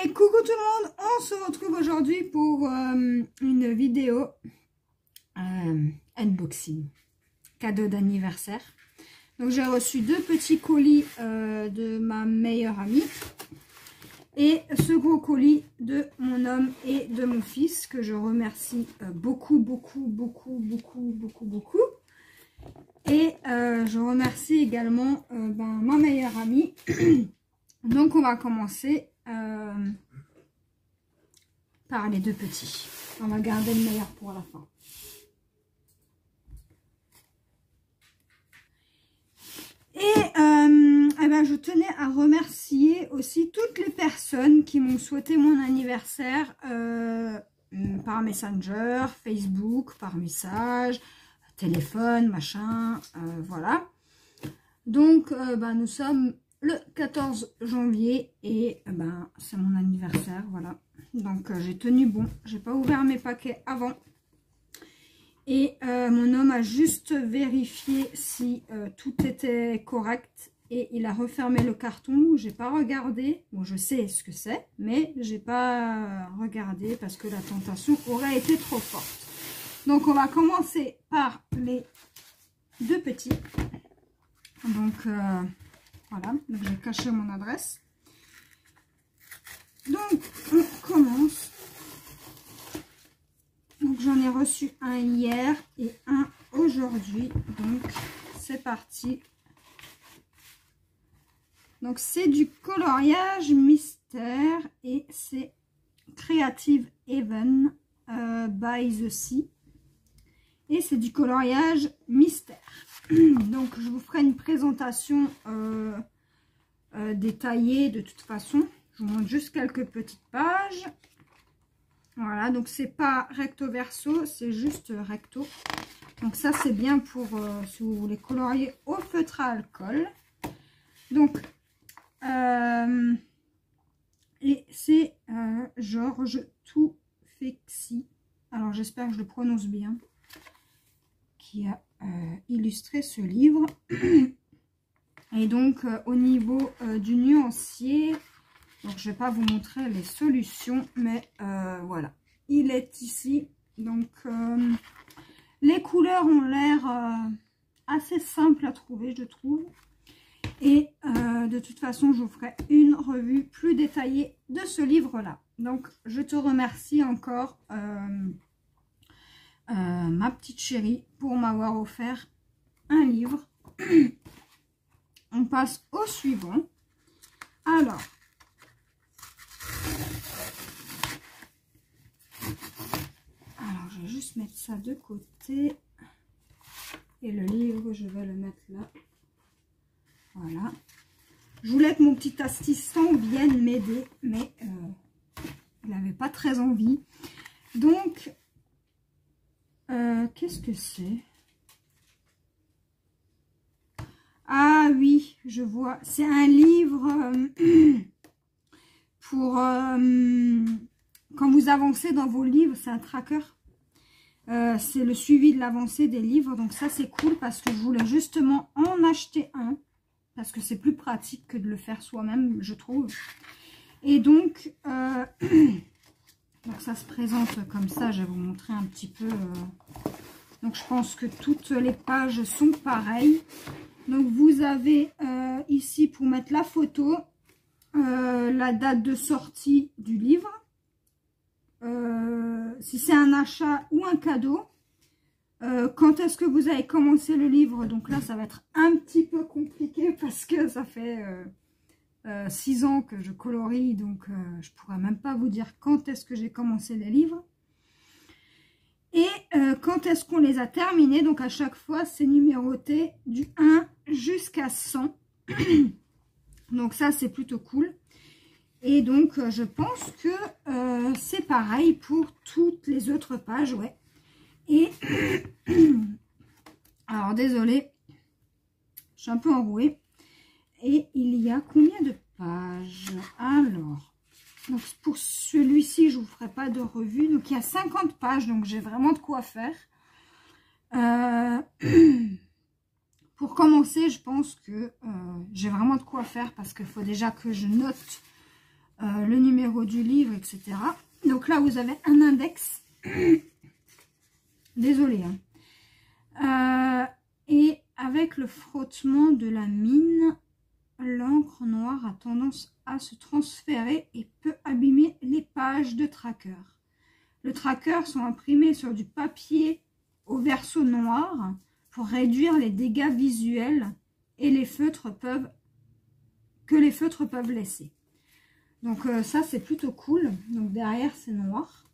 Allez, coucou tout le monde, on se retrouve aujourd'hui pour une vidéo unboxing, cadeau d'anniversaire. Donc j'ai reçu deux petits colis de ma meilleure amie et ce gros colis de mon homme et de mon fils que je remercie beaucoup. Et je remercie également ma meilleure amie. Donc on va commencer par les deux petits. On va garder le meilleur pour la fin. Et je tenais à remercier aussi toutes les personnes qui m'ont souhaité mon anniversaire par Messenger, Facebook, par message, téléphone, machin, voilà. Donc nous sommes le 14 janvier et c'est mon anniversaire, voilà. Donc j'ai tenu bon, j'ai pas ouvert mes paquets avant. Et mon homme a juste vérifié si tout était correct et il a refermé le carton. J'ai pas regardé, bon je sais ce que c'est, mais j'ai pas regardé parce que la tentation aurait été trop forte. Donc on va commencer par les deux petits. Donc voilà, donc j'ai caché mon adresse. Donc on commence. Donc j'en ai reçu un hier et un aujourd'hui. Donc c'est parti. Donc c'est du coloriage mystère et c'est Creative Haven by The Sea. Et c'est du coloriage mystère. Donc je vous ferai une présentation détaillée de toute façon. Je vous montre juste quelques petites pages. Voilà, donc c'est pas recto verso, c'est juste recto. Donc ça c'est bien pour si vous voulez colorier au feutre à alcool. Donc c'est Georges Toufexy. Alors j'espère que je le prononce bien. Qui a illustré ce livre. Et donc au niveau du nuancier, donc je vais pas vous montrer les solutions, mais voilà, il est ici. Donc les couleurs ont l'air assez simples à trouver, je trouve. Et de toute façon, je vous ferai une revue plus détaillée de ce livre-là. Donc je te remercie encore ma petite chérie pour m'avoir offert un livre. On passe au suivant. Alors je vais juste mettre ça de côté et le livre je vais le mettre là. Voilà, je voulais que mon petit assistant vienne m'aider, mais il n'avait pas très envie. Donc qu'est-ce que c'est? Ah oui, je vois. C'est un livre pour quand vous avancez dans vos livres. C'est un tracker. C'est le suivi de l'avancée des livres. Donc ça, c'est cool parce que je voulais justement en acheter un. Parce que c'est plus pratique que de le faire soi-même, je trouve. Et donc... donc ça se présente comme ça, je vais vous montrer un petit peu. Donc je pense que toutes les pages sont pareilles. Donc vous avez ici pour mettre la photo, la date de sortie du livre, si c'est un achat ou un cadeau, quand est-ce que vous avez commencé le livre. Donc là ça va être un petit peu compliqué parce que ça fait 6 ans que je colorie, donc je pourrais même pas vous dire quand est-ce que j'ai commencé les livres et quand est-ce qu'on les a terminés. Donc à chaque fois c'est numéroté du 1 jusqu'à 100. Donc ça c'est plutôt cool. Et donc je pense que c'est pareil pour toutes les autres pages, ouais. Et alors désolée, je suis un peu enrouée. Et il y a combien de pages? Alors, donc pour celui-ci, je ne vous ferai pas de revue. Donc il y a 50 pages, donc j'ai vraiment de quoi faire. Pour commencer, je pense que j'ai vraiment de quoi faire parce qu'il faut déjà que je note le numéro du livre, etc. Donc là, vous avez un index. Désolée. Hein. Et avec le frottement de la mine, l'encre noire a tendance à se transférer et peut abîmer les pages de tracker. Le tracker sont imprimés sur du papier au verso noir pour réduire les dégâts visuels et les feutres peuvent laisser. Donc ça c'est plutôt cool. Donc derrière c'est noir.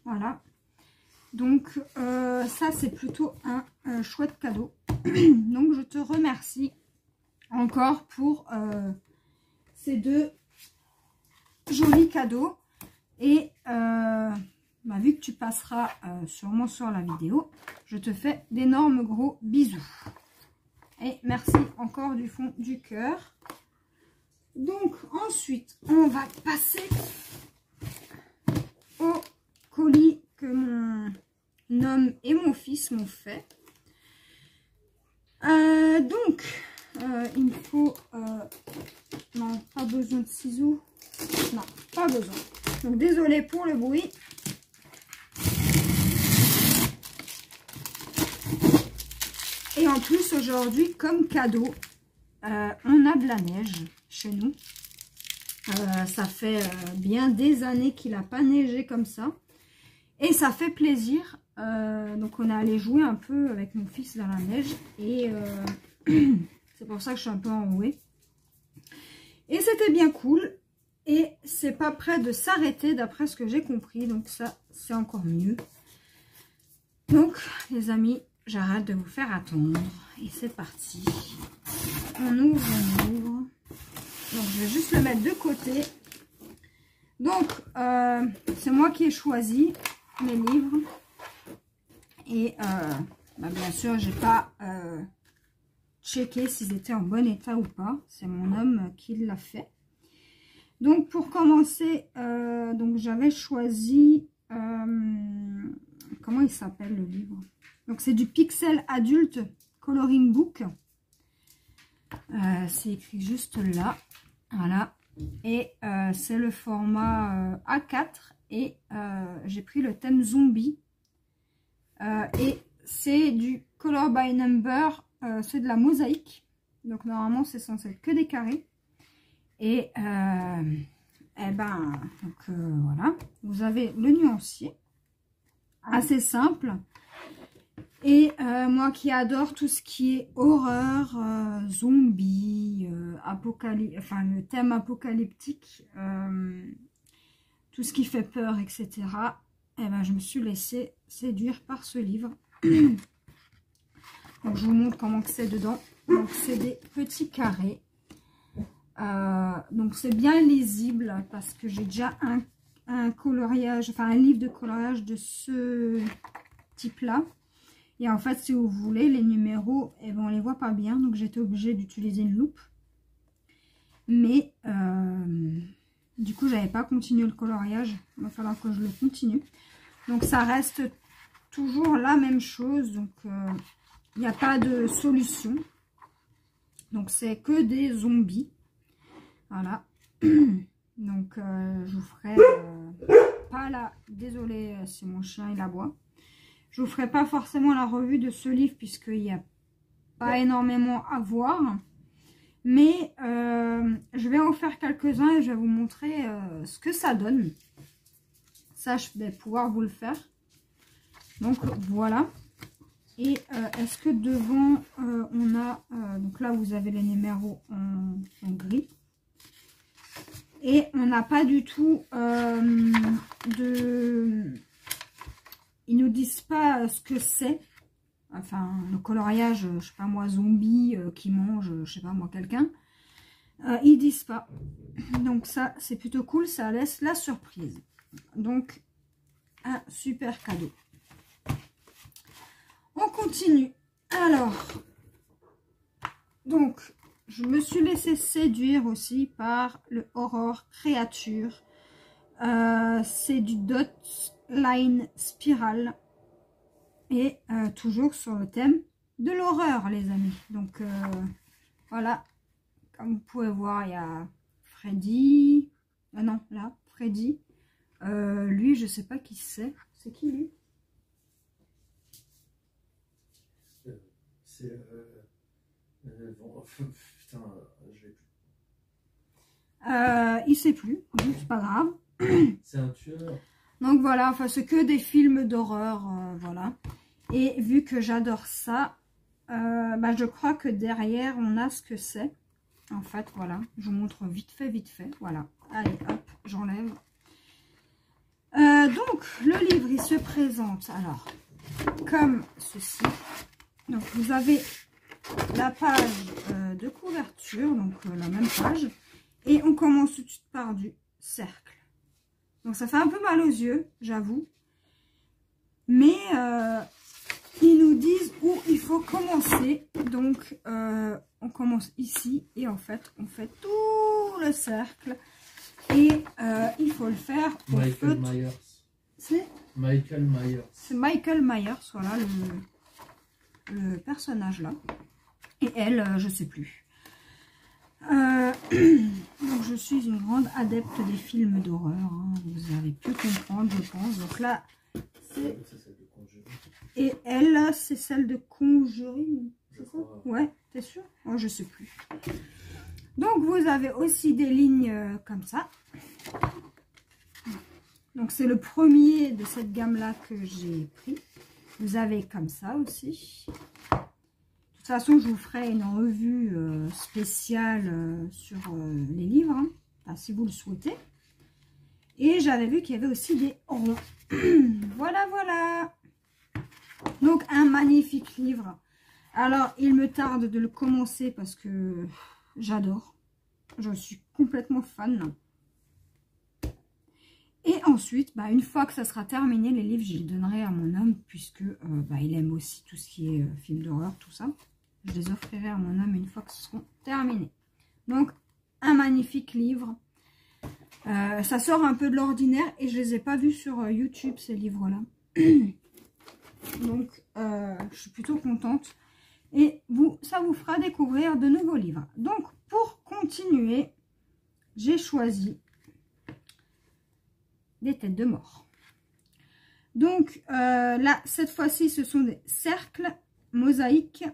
Voilà. Donc ça c'est plutôt un chouette cadeau. Donc je te remercie encore pour ces deux jolis cadeaux. Et vu que tu passeras sûrement sur la vidéo, je te fais d'énormes gros bisous. Et merci encore du fond du cœur. Donc ensuite, on va passer au colis que mon homme et mon fils m'ont fait. Il me faut... non, pas besoin de ciseaux. Non, pas besoin. Donc désolé pour le bruit. Et en plus aujourd'hui, comme cadeau, on a de la neige chez nous. Ça fait bien des années qu'il n'a pas neigé comme ça. Et ça fait plaisir. Donc on est allé jouer un peu avec mon fils dans la neige. Et c'est pour ça que je suis un peu enrouée. Et c'était bien cool. Et c'est pas prêt de s'arrêter d'après ce que j'ai compris. Donc ça, c'est encore mieux. Donc les amis, j'arrête de vous faire attendre. Et c'est parti. On ouvre, on ouvre. Donc je vais juste le mettre de côté. Donc c'est moi qui ai choisi mes livres. Et bien sûr, j'ai pas checké s'ils étaient en bon état ou pas. C'est mon homme qui l'a fait. Donc pour commencer, donc j'avais choisi, comment il s'appelle le livre? Donc c'est du Pixel Adulte Coloring Book. C'est écrit juste là, voilà. Et c'est le format A4 et j'ai pris le thème zombie. Et c'est du Color by Number, c'est de la mosaïque. Donc normalement c'est censé être que des carrés. Et voilà, vous avez le nuancier, assez simple. Et moi qui adore tout ce qui est horreur, zombie, enfin le thème apocalyptique, tout ce qui fait peur, etc. Je me suis laissée séduire par ce livre. Donc je vous montre comment c'est dedans. Donc c'est des petits carrés. Donc c'est bien lisible parce que j'ai déjà un coloriage, enfin un livre de coloriage de ce type là. Et en fait si vous voulez les numéros, on les voit pas bien, donc j'étais obligée d'utiliser une loupe. Mais du coup j'avais pas continué le coloriage, il va falloir que je le continue. Donc ça reste toujours la même chose, donc il n'y a pas de solution. Donc c'est que des zombies. Voilà, donc je vous ferai pas la... Désolée si mon chien il aboie. Je vous ferai pas forcément la revue de ce livre puisqu'il n'y a pas énormément à voir. Mais je vais en faire quelques-uns et je vais vous montrer ce que ça donne. Ça, je vais pouvoir vous le faire. Donc voilà. Et est-ce que devant on a... donc là vous avez les numéros en gris. Et on n'a pas du tout Ils nous disent pas ce que c'est. Enfin, le coloriage, je sais pas moi, zombie qui mange, je sais pas moi, quelqu'un. Ils disent pas. Donc ça, c'est plutôt cool, ça laisse la surprise. Donc, un super cadeau. On continue. Alors, donc... je me suis laissée séduire aussi par le Horror Créature. C'est du Dot Line Spiral. Et toujours sur le thème de l'horreur, les amis. Donc, voilà. Comme vous pouvez voir, il y a Freddy, Ah non, là, Freddy. Lui, je sais pas qui c'est. C'est qui, lui? C'est... bon, putain, je l'ai plus. Il sait plus, donc c'est pas grave. C'est un tueur. Donc voilà, enfin c'est que des films d'horreur, voilà. Et vu que j'adore ça, bah, je crois que derrière on a ce que c'est. En fait, voilà, je vous montre vite fait, voilà. Allez, hop, j'enlève. Donc, le livre, il se présente, alors, comme ceci. Donc, vous avez la page de couverture, donc la même page. Et on commence tout de suite par du cercle. Donc, ça fait un peu mal aux yeux, j'avoue. Mais, ils nous disent où il faut commencer. Donc, on commence ici et en fait, on fait tout le cercle. Et il faut le faire au Michael Myers. C'est Michael Myers. C'est Michael Myers, voilà, le personnage là. Et elle, je sais plus. Donc, je suis une grande adepte des films d'horreur. Hein. Vous avez pu comprendre, je pense. Donc là, c'est... Et elle, c'est celle de Conjuring. C'est ça? Ouais, t'es sûr? Oh, je sais plus. Donc, vous avez aussi des lignes comme ça. Donc, c'est le premier de cette gamme-là que j'ai pris. Vous avez comme ça aussi. De toute façon, je vous ferai une revue spéciale sur les livres, hein, enfin, si vous le souhaitez. Et j'avais vu qu'il y avait aussi des ronds. Voilà, voilà. Donc, un magnifique livre. Alors, il me tarde de le commencer parce que j'adore. Je suis complètement fan. Et ensuite, bah, une fois que ça sera terminé, les livres, je les donnerai à mon homme, puisque bah, il aime aussi tout ce qui est film d'horreur, tout ça. Je les offrirai à mon homme une fois que ce seront terminés. Donc, un magnifique livre. Ça sort un peu de l'ordinaire et je les ai pas vus sur YouTube, ces livres-là. Donc, je suis plutôt contente. Et ça vous fera découvrir de nouveaux livres. Donc, pour continuer, j'ai choisi des têtes de mort. Donc, là, cette fois-ci, ce sont des cercles mosaïques.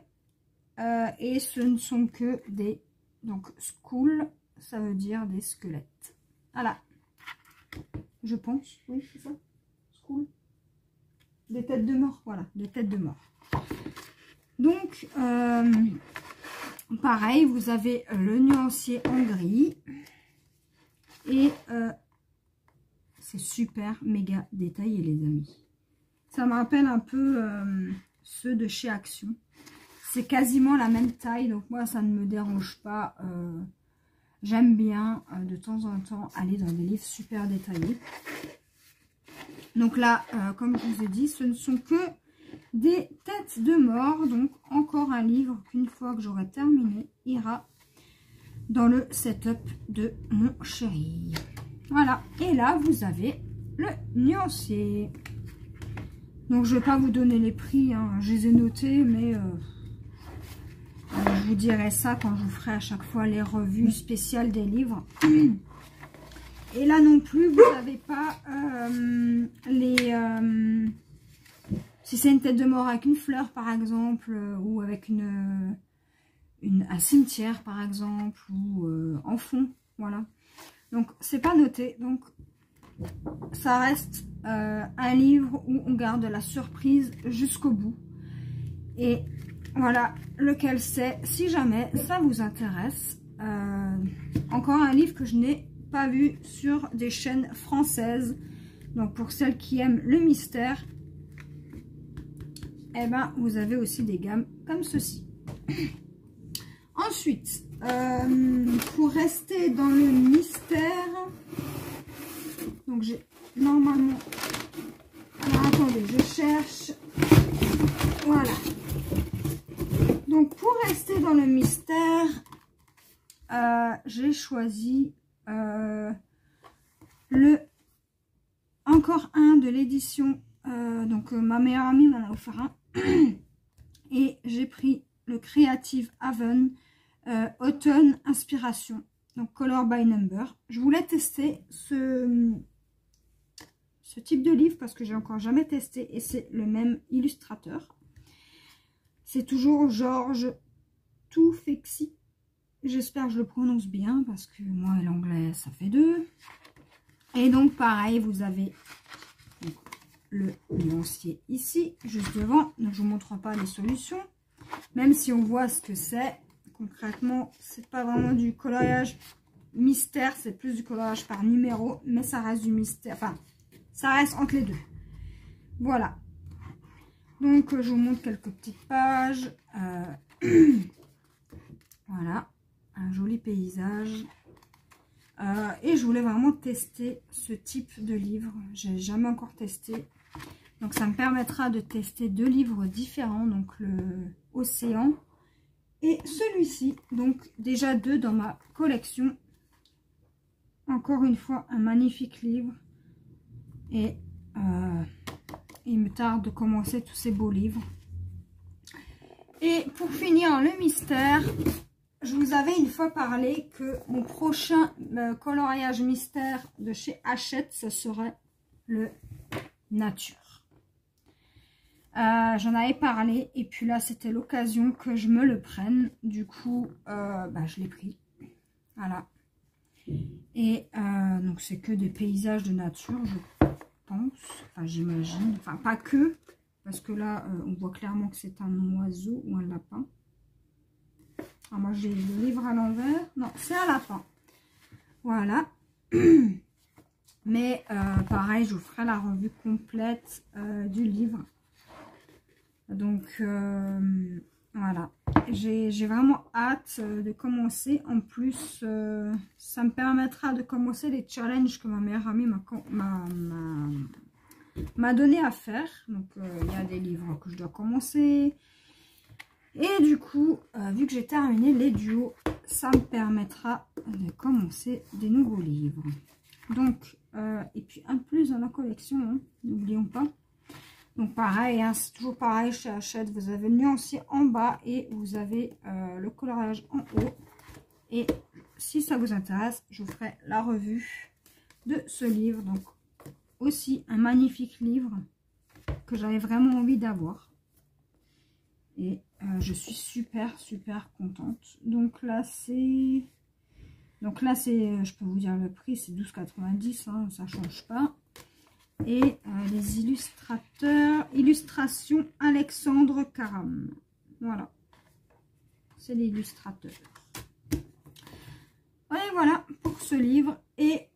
Et ce ne sont que des... Donc, skull, ça veut dire des squelettes. Voilà. Je pense, oui, c'est ça. Skull. Des têtes de mort, voilà, des têtes de mort. Donc, pareil, vous avez le nuancier en gris. Et c'est super méga détaillé, les amis. Ça me rappelle un peu ceux de chez Action. C'est quasiment la même taille, donc moi, ça ne me dérange pas. J'aime bien, de temps en temps, aller dans des livres super détaillés. Donc là, comme je vous ai dit, ce ne sont que des têtes de mort. Donc, encore un livre qu'une fois que j'aurai terminé, ira dans le setup de mon chéri. Voilà. Et là, vous avez le nuancier. Donc, je ne vais pas vous donner les prix. Hein. Je les ai notés, mais je vous dirai ça quand je vous ferai à chaque fois les revues spéciales des livres. Et là non plus, vous n'avez pas les... si c'est une tête de mort avec une fleur, par exemple, ou avec un cimetière, par exemple, ou en fond, voilà. Donc, c'est pas noté. Donc, ça reste un livre où on garde la surprise jusqu'au bout. Et voilà lequel c'est, si jamais ça vous intéresse. Encore un livre que je n'ai pas vu sur des chaînes françaises. Donc, pour celles qui aiment le mystère, eh ben, vous avez aussi des gammes comme ceci. Ensuite, pour rester dans le mystère, donc j'ai normalement... Alors, attendez, je cherche. Voilà. Donc, pour rester dans le mystère, j'ai choisi encore un de l'édition. Donc, ma meilleure amie m'en a offert un. Et j'ai pris le Creative Haven Automne Inspiration. donc Color by Number. Je voulais tester ce type de livre parce que j'ai encore jamais testé et c'est le même illustrateur. C'est toujours George Tufekci. J'espère que je le prononce bien parce que moi et l'anglais ça fait deux. Et donc pareil, vous avez donc, le nuancier ici, juste devant. Donc je ne vous montre pas les solutions. Même si on voit ce que c'est, concrètement, c'est pas vraiment du coloriage mystère, c'est plus du coloriage par numéro, mais ça reste du mystère, enfin, ça reste entre les deux. Voilà. Donc, je vous montre quelques petites pages. Voilà, un joli paysage. Et je voulais vraiment tester ce type de livre. J'ai jamais encore testé. Donc, ça me permettra de tester deux livres différents. Donc, le Océan et celui-ci. Donc, déjà deux dans ma collection. Encore une fois, un magnifique livre. Et il me tarde de commencer tous ces beaux livres. Et pour finir, le mystère, je vous avais une fois parlé que mon prochain coloriage mystère de chez Hachette, ce serait le Nature. J'en avais parlé et puis là, c'était l'occasion que je me le prenne. Du coup, je l'ai pris. Voilà. Et donc, c'est que des paysages de nature, je pense. Enfin, j'imagine. Enfin, pas que. Parce que là, on voit clairement que c'est un oiseau ou un lapin. Alors, moi, j'ai le livre à l'envers. Non, c'est un lapin. Voilà. Mais, pareil, je vous ferai la revue complète du livre. Donc, voilà. J'ai vraiment hâte de commencer. En plus, ça me permettra de commencer les challenges que ma meilleure amie m'a donné à faire. Donc, il y a des livres que je dois commencer. Et du coup, vu que j'ai terminé les duos, ça me permettra de commencer des nouveaux livres. Donc, et puis un plus dans la collection, hein, n'oublions pas. Donc pareil, hein, c'est toujours pareil chez Hachette, vous avez le nuancier en bas et vous avez le coloriage en haut. Et si ça vous intéresse, je vous ferai la revue de ce livre. Donc aussi un magnifique livre que j'avais vraiment envie d'avoir. Et je suis super contente. Donc là c'est... je peux vous dire le prix, c'est 12,90 €, hein, ça change pas. Et les illustrateurs, illustration Alexandre Caram. Voilà, c'est l'illustrateur. Et voilà pour ce livre. Et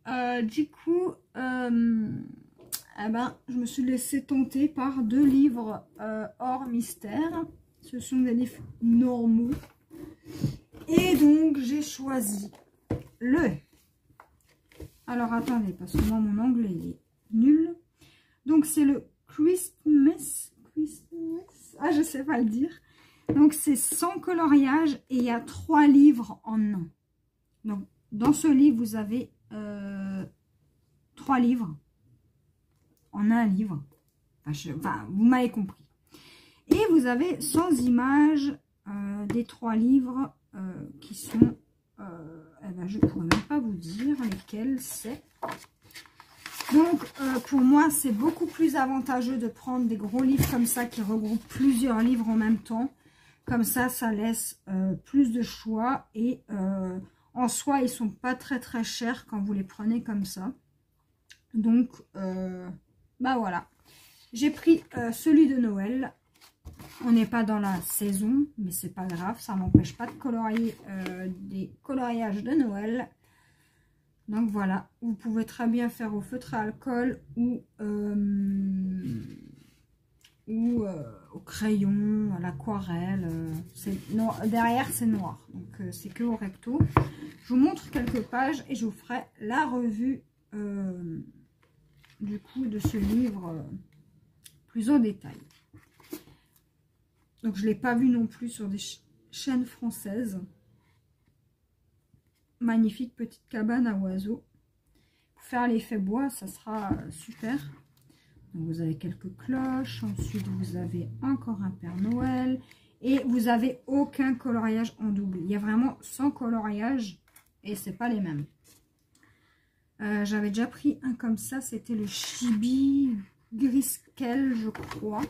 du coup, je me suis laissée tenter par deux livres hors mystère. Ce sont des livres normaux. Et donc, j'ai choisi le... Alors, attendez, parce que moi, mon anglais est nul. Donc, c'est le Christmas. Ah, je sais pas le dire. Donc, c'est sans coloriage et il y a 3 livres en un. Donc, dans ce livre, vous avez 3 livres en un livre. Enfin, vous m'avez compris. Et vous avez 100 images des 3 livres qui sont... je ne pourrais même pas vous dire lesquels c'est. Donc, pour moi, c'est beaucoup plus avantageux de prendre des gros livres comme ça qui regroupent plusieurs livres en même temps. Comme ça, ça laisse plus de choix. Et en soi, ils sont pas très chers quand vous les prenez comme ça. Donc, voilà. J'ai pris celui de Noël. On n'est pas dans la saison, mais c'est pas grave. Ça m'empêche pas de colorier des coloriages de Noël. Donc voilà, vous pouvez très bien faire au feutre à alcool ou au crayon, à l'aquarelle. Derrière, c'est noir, donc c'est que au recto. Je vous montre quelques pages et je vous ferai la revue du coup de ce livre plus en détail. Donc je ne l'ai pas vu non plus sur des chaînes françaises. Magnifique petite cabane à oiseaux. Pour faire l'effet bois, ça sera super. Donc vous avez quelques cloches. Ensuite, vous avez encore un Père Noël. Et vous n'avez aucun coloriage en double. Il y a vraiment 100 coloriages. et c'est pas les mêmes. J'avais déjà pris un comme ça, c'était le Chibi Griskel, je crois.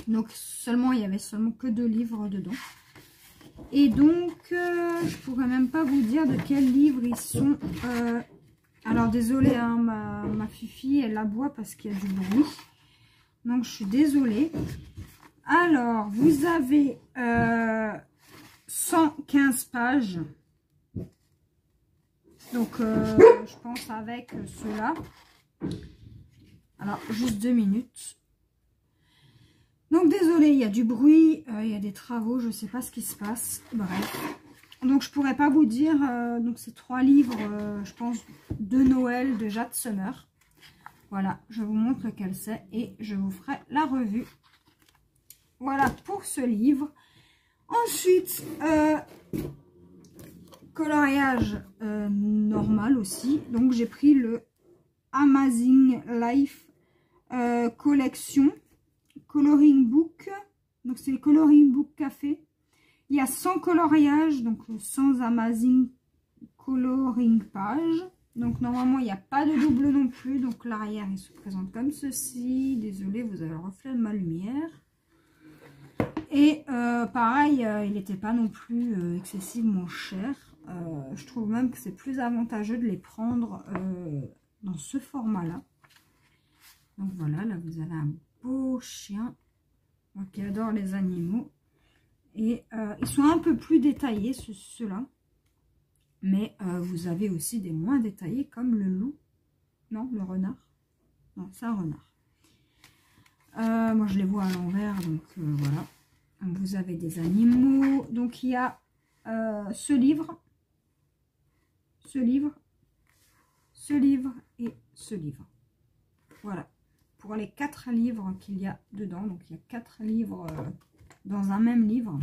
Donc seulement, il y avait seulement que 2 livres dedans. Et donc, je pourrais même pas vous dire de quels livres ils sont. Alors désolée, hein, ma Fifi, elle aboie parce qu'il y a du bruit. Donc je suis désolée. Alors, vous avez 115 pages. Donc, je pense avec ceux-là. Alors, juste 2 minutes. Donc, désolé, il y a du bruit, il y a des travaux, je ne sais pas ce qui se passe. Bref. Donc, je ne pourrais pas vous dire. Donc, c'est 3 livres, je pense, de Noël de Jade Summer. Voilà, je vous montre lequel c'est et je vous ferai la revue. Voilà pour ce livre. Ensuite, coloriage normal aussi. Donc, j'ai pris le Amazing Life collection coloring book. Donc, c'est le coloring book café. Il y a 100 coloriages, donc 100 Amazing coloring page. Donc, normalement, il n'y a pas de double non plus. Donc, l'arrière, il se présente comme ceci. Désolée, vous avez le reflet de ma lumière. Et pareil, il n'était pas non plus excessivement cher. Je trouve même que c'est plus avantageux de les prendre dans ce format-là. Donc voilà, là vous avez un beau chien qui adore les animaux. Et ils sont un peu plus détaillés, ceux-là. Mais vous avez aussi des moins détaillés comme le loup. Non, le renard. Non, c'est un renard. Moi je les vois à l'envers, donc voilà. Vous avez des animaux. Donc il y a ce livre et ce livre. Voilà. Pour les 4 livres qu'il y a dedans. Donc il y a 4 livres dans un même livre.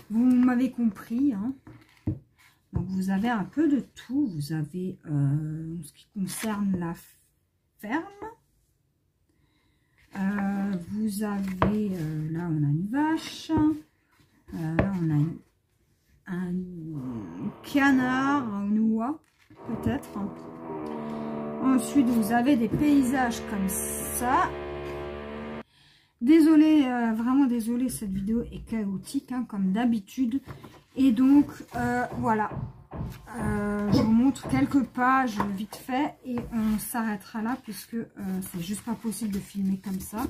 Vous m'avez compris. Hein. Donc vous avez un peu de tout. Vous avez ce qui concerne la ferme. Vous avez, là on a une vache, là on a un canard, un oie peut-être. Ensuite vous avez des paysages comme ça. Désolée, vraiment désolée, cette vidéo est chaotique hein, comme d'habitude. Et donc voilà, je vous montre quelques pages vite fait et on s'arrêtera là puisque c'est juste pas possible de filmer comme ça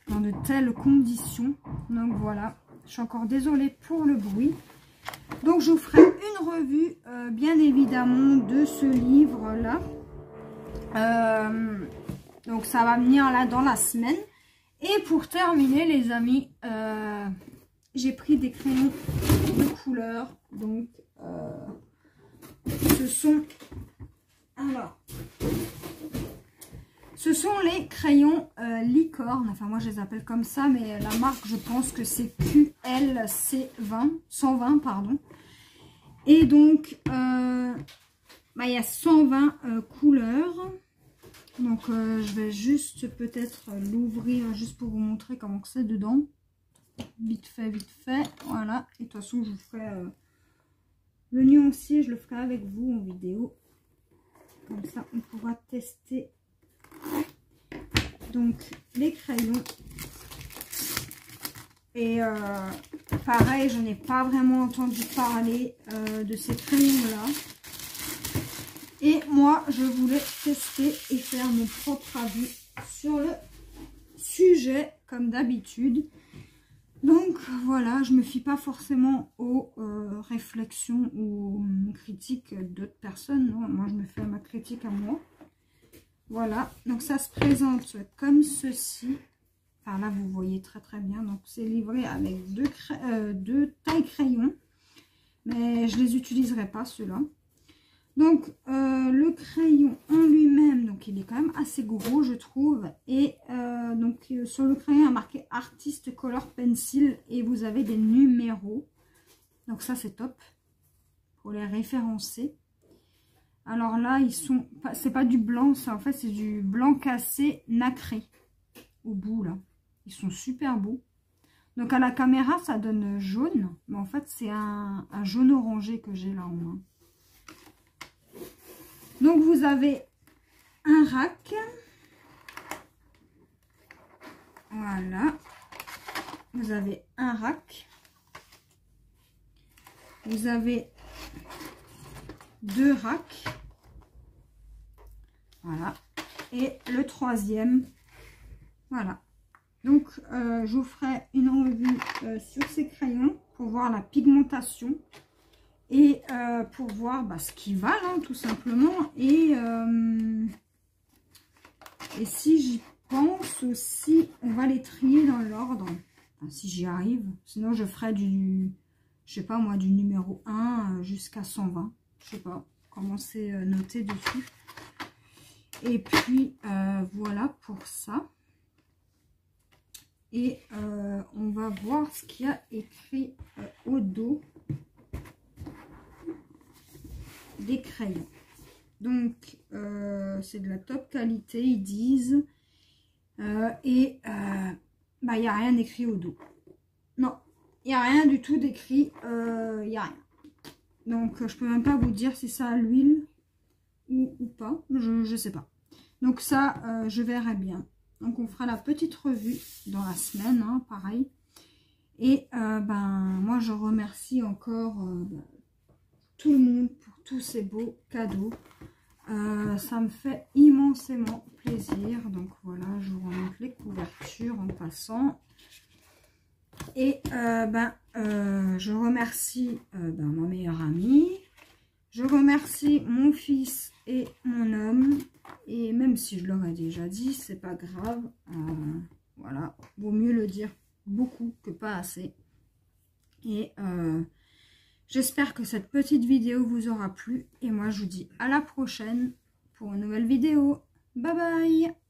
dans de telles conditions. Donc voilà, je suis encore désolée pour le bruit. Donc je vous ferai une revue bien évidemment de ce livre là. Donc ça va venir là dans la semaine. Et pour terminer les amis, j'ai pris des crayons de couleur. Donc ce sont les crayons licorne. Enfin moi je les appelle comme ça, mais la marque je pense que c'est QLC 120 pardon. Et donc il y a 120 couleurs. Donc je vais juste peut-être l'ouvrir juste pour vous montrer comment c'est dedans. Vite fait. Voilà. Et de toute façon je vous ferai le nuancier, je le ferai avec vous en vidéo. Comme ça on pourra tester. Donc les crayons. Et pareil, je n'ai pas vraiment entendu parler de ces crayons là. Et moi, je voulais tester et faire mon propre avis sur le sujet, comme d'habitude. Donc, voilà, je ne me fie pas forcément aux réflexions ou aux critiques d'autres personnes. Non, moi, je me fais ma critique à moi. Voilà, donc ça se présente comme ceci. Enfin, là, vous voyez très très bien. Donc, c'est livré avec deux tailles crayons. Mais je ne les utiliserai pas, ceux-là. Donc, le crayon en lui-même, donc il est quand même assez gros, je trouve. Et donc, sur le crayon, il y a marqué Artist Color Pencil et vous avez des numéros. Donc, ça, c'est top pour les référencer. Alors là, ils sont... C'est pas du blanc, ça, en fait, c'est du blanc cassé nacré au bout, là. Ils sont super beaux. Donc à la caméra, ça donne jaune. Mais en fait, c'est un jaune orangé que j'ai là en main. Donc vous avez un rack. Voilà. Vous avez un rack. Vous avez 2 racks. Voilà. Et le troisième. Voilà. Donc, je vous ferai une revue sur ces crayons pour voir la pigmentation et pour voir ce qu'ils valent, hein, tout simplement. Et si j'y pense aussi, on va les trier dans l'ordre, enfin, si j'y arrive. Sinon, je ferai du, je sais pas moi, du numéro 1 jusqu'à 120. Je sais pas comment c'est noté dessus. Et puis, voilà pour ça. Et on va voir ce qu'il y a écrit au dos des crayons. Donc, c'est de la top qualité, ils disent. Et il n'y a rien d'écrit au dos. Non, il n'y a rien du tout d'écrit. Il n'y a rien. Donc, je peux même pas vous dire si ça a l'huile ou pas. Je sais pas. Donc ça, je verrai bien. Donc, on fera la petite revue dans la semaine, hein, pareil. Et moi, je remercie encore tout le monde pour tous ces beaux cadeaux. Ça me fait immensément plaisir. Donc, voilà, je vous remontre les couvertures en passant. Et je remercie ma meilleure amie. Je remercie mon fils et mon homme. Et même si je leur ai déjà dit, c'est pas grave. Voilà, vaut mieux le dire beaucoup que pas assez. Et j'espère que cette petite vidéo vous aura plu. Et moi, je vous dis à la prochaine pour une nouvelle vidéo. Bye bye!